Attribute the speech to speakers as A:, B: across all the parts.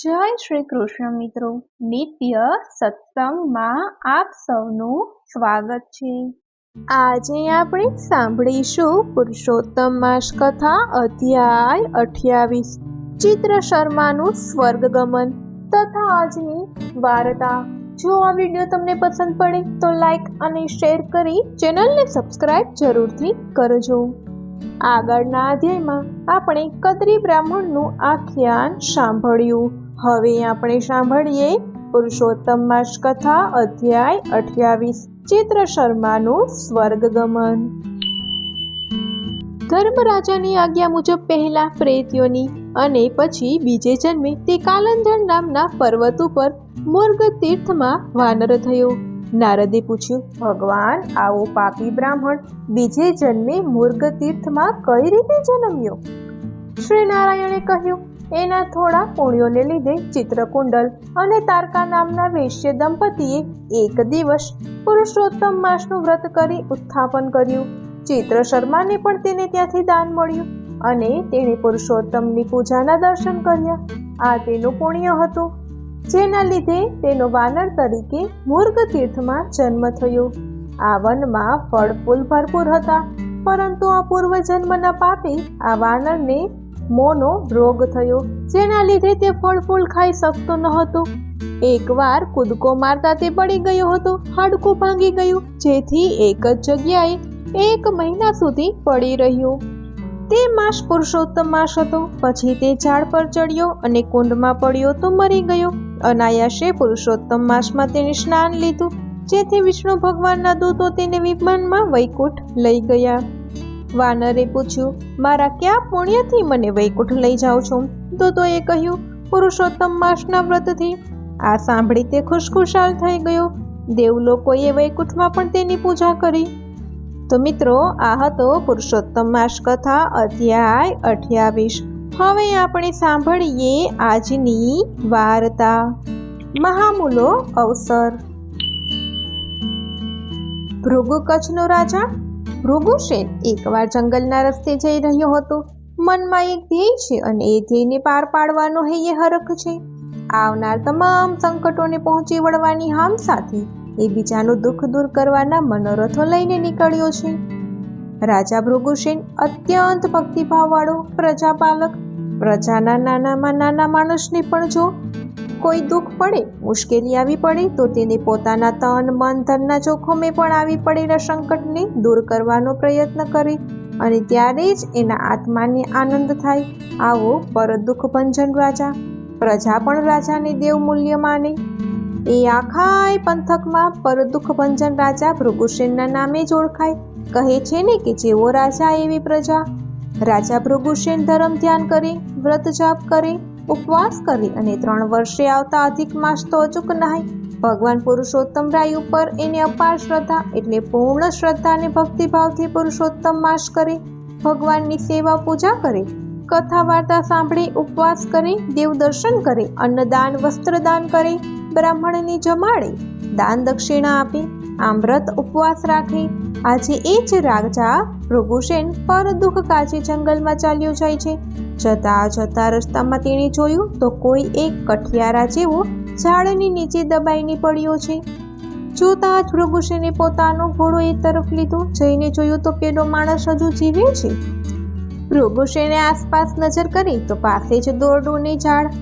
A: જય શ્રી કૃષ્ણ મિત્રો, નિત્ય સત્સંગમાં આપ સૌનું સ્વાગત છે। આજે આપણે સાંભળીશું પુરુષોત્તમ માસ કથા અધ્યાય 28 ચિત્ર શર્માનું સ્વર્ગગમન તથા આજની વાર્તા। જો આ વિડીયો તમને પસંદ પડે તો લાઈક અને શેર કરી ચેનલને સબસ્ક્રાઇબ જરૂરથી કરજો। આગળના અધ્યાયમાં આપણે કદ્રી બ્રાહ્મણનું આખ્યાન સાંભળ્યું। હવે આપણે સાંભળીએ પુરુષોત્તમ માસ કથા અધ્યાય 28 ચિત્ર શર્માનું સ્વર્ગગમન। ધર્મરાજાની આજ્ઞા મુજબ પહેલા પ્રેત્યોની અને પછી બીજે જન્મે તે કાલંજળ નામના પર્વત ઉપર મુર્ગ તીર્થમાં વાનર થયો। નારદે પૂછ્યું, ભગવાન, આવો પાપી બ્રાહ્મણ બીજે જન્મે મુર્ગ તીર્થમાં કઈ રીતે જન્મ્યો? શ્રી નારાયણે કહ્યું, એના થોડા પુણ્યોને લીધે ચિત્રકુંડલ અને તારકા નામના વૈશ્ય દંપતીએ એક દિવસ પુરુષોત્તમ માસનું વ્રત કરી ઉત્થાપન કર્યું। ચિત્ર શર્માને પણ તેને ત્યાંથી દાન મળ્યું અને તેણે પુરુષોત્તમની પૂજાના દર્શન કર્યા। આ તેનું પુણ્ય હતું, જેના લીધે તેનો વાનર તરીકે મુર્ગ તીર્થમાં જન્મ થયો। આ વનમાં ફળ ફૂલ ભરપૂર હતા, પરંતુ આ પૂર્વ જન્મના પાપે આ વાનરને મોનો રોગ થયો, જેના લીધે તે ફળ ફૂલ ખાઈ શકતો ન હતો। એકવાર કૂદકો મારતા તે પડી ગયો હતો, હાડકું ભાંગી ગયું, જેથી એક જ જગ્યાએ 1 મહિના સુધી પડી રહ્યો। તે માસ પુરુષોત્તમ માસ હતો। પછી તે ઝાડ પર ચડ્યો અને કુંડમાં પડ્યો તો મરી ગયો। અનાયાસે પુરુષોત્તમ માસમાં તેણે સ્નાન લીધું, જેથી વિષ્ણુ ભગવાનના દૂતો તેને વિમાનમાં વૈકુંઠ લઈ ગયા। વાનરે પૂછ્યું, મારા કયા પુણ્યથી મને વૈકુંઠ લઈ જાઓ છો? દૂતોએ કહ્યું, પુરુષોત્તમ માસના વ્રતથી। આ સાંભળી તે ખુશખુશાલ થઈ ગયો। દેવલોકોએ વૈકુંઠમાં પણ તેની પૂજા કરી। તો મિત્રો, આ હતો પુરુષોત્તમ માસ કથા અધ્યાય 28। હવે આપણે સાંભળીએ આજની વાર્તા। મહામૂલો અવસર। ભૃગુ કચ્છનો રાજા ભૃગુસેન એકવાર જંગલના રસ્તે જઈ રહ્યો હતો। મનમાં એક ધ્યેય છે અને એ ધ્યેયને પાર પાડવાનો હૈયે હરખ છે। આવનાર તમામ સંકટોને પહોંચી વળવાની હામ સાથે એ બીજાનું દુઃખ દૂર કરવાના મનોરથો લઈને નીકળ્યો છે। રાજા ભૃગુસેન અત્યંત ભક્તિભાવવાળો પ્રજાપાલક। પ્રજાના નાનામાં નાના માણસને પણ જો કોઈ દુઃખ પડે, મુશ્કેલી આવી પડે તો તેને પોતાના તન મન ધનના જોખમે પણ આવી પડેલા સંકટને દૂર કરવાનો પ્રયત્ન કરે અને ત્યારે જ એના આત્માને આનંદ થાય। આવો પર દુઃખ ભંજન રાજા। પ્રજા પણ રાજાને દેવ મૂલ્ય માને। એ આખાય પંથકમાં પર દુઃખ ભંજન રાજા ભૃગુસેનના નામે જ ઓળખાય। કહે છે ને કે જેવો રાજા એવી પ્રજા। રાજા ભૃગુસેન ધર્મ ધ્યાન કરે, વ્રત જાપ કરે, ઉપવાસ કરે અને 3 વર્ષે આવતા અધિક માસ તો અચૂક નહાય। ભગવાન પુરુષોત્તમ રાય ઉપર એને અપાર શ્રદ્ધા, એટલે પૂર્ણ શ્રદ્ધા અને ભક્તિભાવથી પુરુષોત્તમ માસ કરે, ભગવાનની સેવા પૂજા કરે, કથા વાર્તા સાંભળે, ઉપવાસ કરે, દેવ દર્શન કરે, અન્નદાન વસ્ત્રદાન કરે, બ્રાહ્મણને જમાડે, દાન દક્ષિણા આપે, આમ વ્રત ઉપવાસ રાખે। આજે એ જ રાજા ભૃગુસેન પર દુઃખ કાજે જંગલમાં ચાલ્યો જાય છે। જતા જતા રસ્તામાં તેણે જોયું તો કોઈ એક કઠિયારા જેવો ઝાડની નીચે દબાઈને પડ્યો છે। જોતા જ ભૃગુસેને પોતાનો ઘોડો એ તરફ લીધો। જઈને જોયું તો પેલો માણસ હજુ જીવે છે। ભૃગુસેને આસપાસ નજર કરી તો પાસે જ દોરડું ને ઝાડ।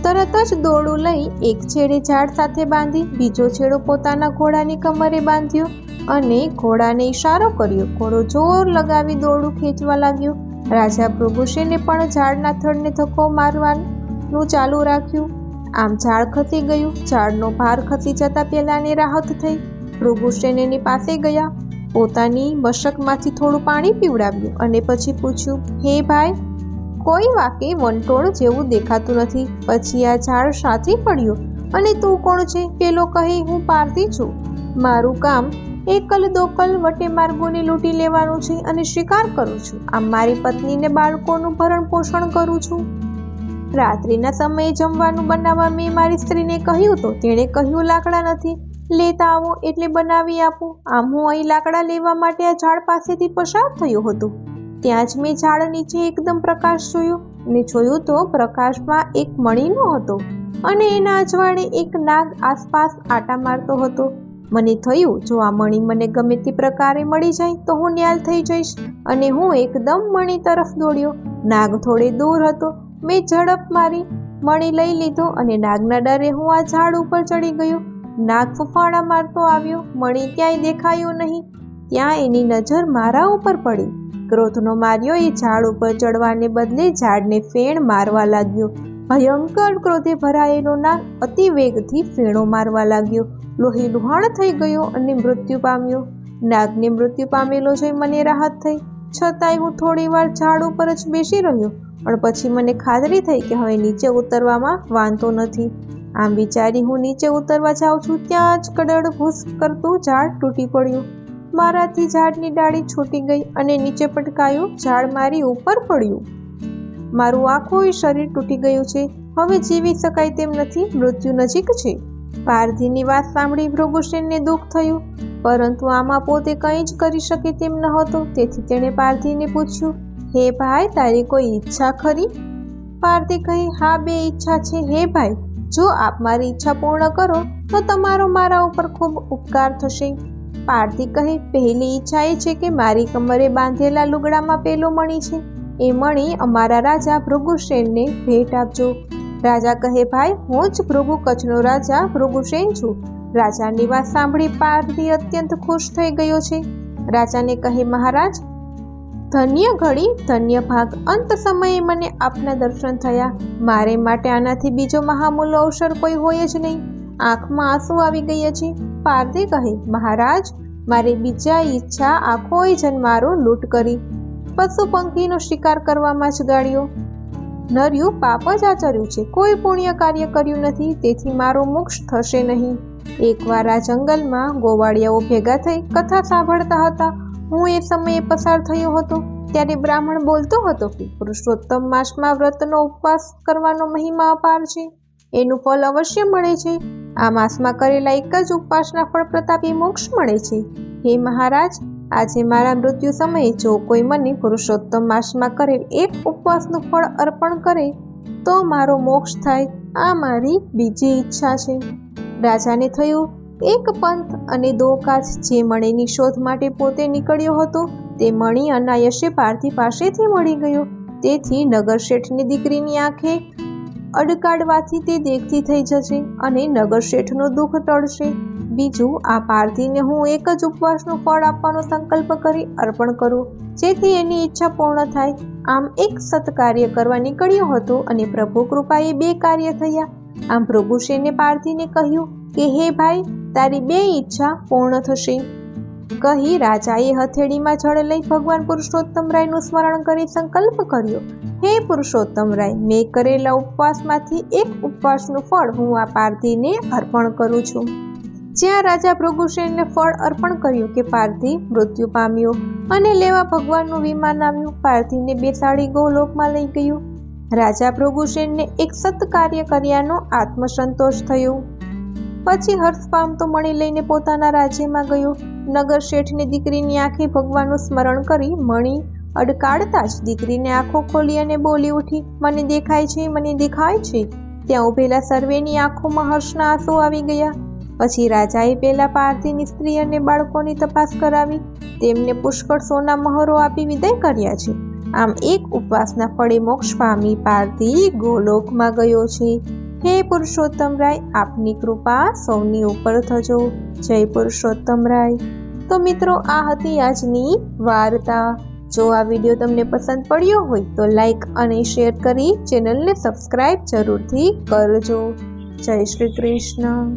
A: તરત જ દોરડું લઈ એક છેડે ઝાડ સાથે બાંધી બીજો છેડો પોતાના ઘોડાની કમરે બાંધ્યો અને ઘોડાને ઈશારો કર્યો। ઘોડો જોર લગાવી દોરડું ખેંચવા લાગ્યો। રાજા ભૃગુસેને પણ ઝાડના થડને ધક્કો મારવાનું ચાલુ રાખ્યું। આમ ઝાડ ખસી ગયું। ઝાડનો ભાર ખસી જતા પેલાને રાહત થઈ। ભૃગુસેન એની પાસે ગયા, પોતાની મશકમાંથી થોડું પાણી પીવડાવ્યું અને પછી પૂછ્યું, હે ભાઈ, કોઈ વાકે વંટોળ જેવું દેખાતું નથી, પછી આ ઝાડ સાથી પડ્યું અને તું કોણ છે? પેલો કહે, હું પારધી છું। મારું કામ એકલ દોકલ વટે માર્ગોને લૂંટી લેવાનું છે અને શિકાર કરું છું। આમ મારી પત્નીને બાળકોનું ભરણ પોષણ કરું છું। રાત્રિના સમયે જમવાનું બનાવવા મેં મારી સ્ત્રીને કહ્યું તો તેણે કહ્યું, લાકડા નથી, લેતા આવો એટલે બનાવી આપું। આમ હું અહીં લાકડા લેવા માટે આ ઝાડ પાસેથી પસાર થયો હતો। ત્યાં જ મેં ઝાડ નીચે એકદમ પ્રકાશ જોયો ને જોયું તો પ્રકાશમાં એક મણીનો હતો। અને એના અજવાળે એક નાગ આસપાસ આટા મારતો હતો. મને થયું, જો આ મણી મને ગમે તે પ્રકારે મળી જાય તો હું ન્યાલ થઈ જઈશ, અને હું એકદમ મણી તરફ દોડ્યો. નાગ થોડે દૂર હતો. મેં ઝડપ મારી મણી લઈ લીધો અને નાગના ડરે હું આ ઝાડ ઉપર ચડી ગયો. નાગ ફૂફાડા મારતો આવ્યો. મણી ક્યાંય દેખાયું નહીં. ત્યાં એની નજર મારા ઉપર પડી. ક્રોધનો માર્યો એ ઝાડ ઉપર ચડવાને બદલે ઝાડને ફેણ મારવા લાગ્યો. ભયંકર ક્રોધે ભરાયેલો નાગ અતિ વેગથી ફેણો મારવા લાગ્યો. લોહી લુહાણ થઈ ગયો અને મૃત્યુ પામ્યો. નાગને મૃત્યુ પામેલો જોઈ મને રાહત થઈ. છતાંય હું થોડી વાર ઝાડ ઉપર જ બેસી રહ્યો, પણ પછી મને ખાતરી થઈ કે હવે નીચે ઉતરવામાં વાંધો નથી. આમ વિચારી હું નીચે ઉતરવા જાઉં છું, ત્યાં જ કડડ ભૂસ કરતું ઝાડ તૂટી પડ્યું. મારાથી ઝાડની ડાળી છૂટી ગઈ અને નીચે પટકાયું. ઝાડ મારી ઉપર પડ્યું. મારું આખું શરીર તૂટી ગયું છે. હવે જીવી શકાય તેમ નથી. મૃત્યુ નજીક છે. પારધીની વાત સાંભળી ભૃગુસેનને દુઃખ થયું, પરંતુ આમાં પોતે કંઈ જ કરી શકે તેમ ન હતો. તેથી તેણે પારધીને પૂછ્યું, હે ભાઈ, તારી કોઈ ઈચ્છા ખરી? પારધી કહે, હા, 2 ઈચ્છા છે હે ભાઈ. જો આપ મારી ઈચ્છા પૂર્ણ કરો તો તમારો મારા ઉપર ખૂબ ઉપકાર થશે. પારધી કહે, પહેલી ઈચ્છા એ છે કે મારી કમરે બાંધેલા લુગડામાં પેલો મણી છે, એ મણી અમારા રાજા ભૃગુસેનને ભેટ આપજો. રાજા કહે, ભાઈ, હું જ ભૃગુ કચ્છનો રાજા ભૃગુસેન છું. રાજાની વાત સાંભળી પારધી અત્યંત ખુશ થઈ ગયો છે. રાજાને કહે, મહારાજ, ધન્ય ઘડી, ધન્ય ભાગ. અંત સમયે મને આપના દર્શન થયા. મારે માટે આનાથી બીજો મહામૂલ્ય અવસર કોઈ હોય જ નહીં. આંખમાં આંસુ આવી ગયા છે. પારધી કહે, મહારાજ, મારી બીજા ઈચ્છા આખો જન્મારો લૂંટ કરી, પશુ પંખીનો શિકાર કરવામાં જ ગાળ્યો. નર્યું પાપ જ આચર્યું છે, કોઈ પુણ્ય કાર્ય કર્યું નથી, તેથી મારો મોક્ષ થશે નહીં. એકવાર આ જંગલમાં ગોવાળિયાઓ ભેગા થઈ કથા સાંભળતા હતા. હું એ સમયે પસાર થયો હતો. ત્યારે બ્રાહ્મણ બોલતો હતો કે પુરુષોત્તમ માસમાં વ્રતનો ઉપવાસ કરવાનો મહિમા અપાર છે. એનું ફળ અવશ્ય મળે છે. આ માસમાં કરેલા એક જ ઉપવાસના ફળ પ્રતાપે મોક્ષ મળે છે. હે મહારાજ, આજે મારા મૃત્યુ સમયે જો કોઈ મને પુરુષોત્તમ માસમાં કરેલ એક ઉપવાસનું ફળ અર્પણ કરે તો મારો મોક્ષ થાય. આ મારી બીજી ઈચ્છા છે. રાજાને થયું, એક પંથ અને 2 કાજ. જે મણીની શોધ માટે પોતે નીકળ્યો હતો તે મણી અનાયસે પારધી પાસેથી મળી ગયો. તેથી નગર શેઠની દીકરીની આંખે અડકાડવાથી તે દેખતી થઈ જશે અને નગર શેઠનું દુઃખ ટળશે. બીજું, આ પારધીને હું એક જ ઉપવાસનું ફળ આપવાનો સંકલ્પ કરી અર્પણ કરું, જેથી એની ઈચ્છા પૂર્ણ થાય. આમ એક સત્કાર્ય કરવા નીકળ્યો હતો અને પ્રભુ કૃપાએ 2 કાર્ય થયા. આમ ભૃગુસેને પારધીને કહ્યું કે હે ભાઈ, તારી 2 ઈચ્છા પૂર્ણ થશે. કહી રાજાએ હથેળીમાં જળ લઈ ભગવાન પુરુષોત્તમ રાયનું સ્મરણ કરી સંકલ્પ કર્યો, હે પુરુષોત્તમ રાય, મેં કરેલા ઉપવાસમાંથી એક ઉપવાસનું ફળ હું આ પારધીને અર્પણ કરું છું. જ્યાં રાજા ભૃગુસેનને ફળ અર્પણ કર્યું કે પારધી મૃત્યુ પામ્યો અને લેવા ભગવાનનું વિમાન આવ્યું. પારધીને બેસાડી ગોલોકમાં લઈ ગયું. રાજા ભૃગુસેનને એક સત્કાર્ય કર્યાનો આત્મસંતોષ થયો. પછી હર્ષ પામતો મણી લઈને પોતાના રાજ્યમાં ગયો. નગર શેઠની દીકરીની આંખે ભગવાનનું સ્મરણ કરી મણી અડકાડતા જ દીકરીને આંખો ખોલી અને બોલી ઉઠી, મને દેખાય છે, મને દેખાય છે. ત્યાં ઉભેલા સર્વેની આંખોમાં હર્ષના આંસુ આવી ગયા. પછી રાજાએ પેલા પારધીની સ્ત્રી અને બાળકોની તપાસ કરાવી, તેમને પુષ્કળ સોના મહોરો આપી વિદાય કર્યા છે. આમ એક ઉપવાસના ફળે મોક્ષ પામી પારધી ગોલોકમાં ગયો છે. હે પુરુષોત્તમ રાય, આપની કૃપા સૌની ઉપર થજો. જય પુરુષોત્તમ રાય. તો મિત્રો, આ હતી આજની વાર્તા. જો આ વિડીયો તમને પસંદ પડ્યો હોય તો લાઈક અને શેર કરી ચેનલને સબસ્ક્રાઈબ જરૂરથી કરજો. જય શ્રી કૃષ્ણ.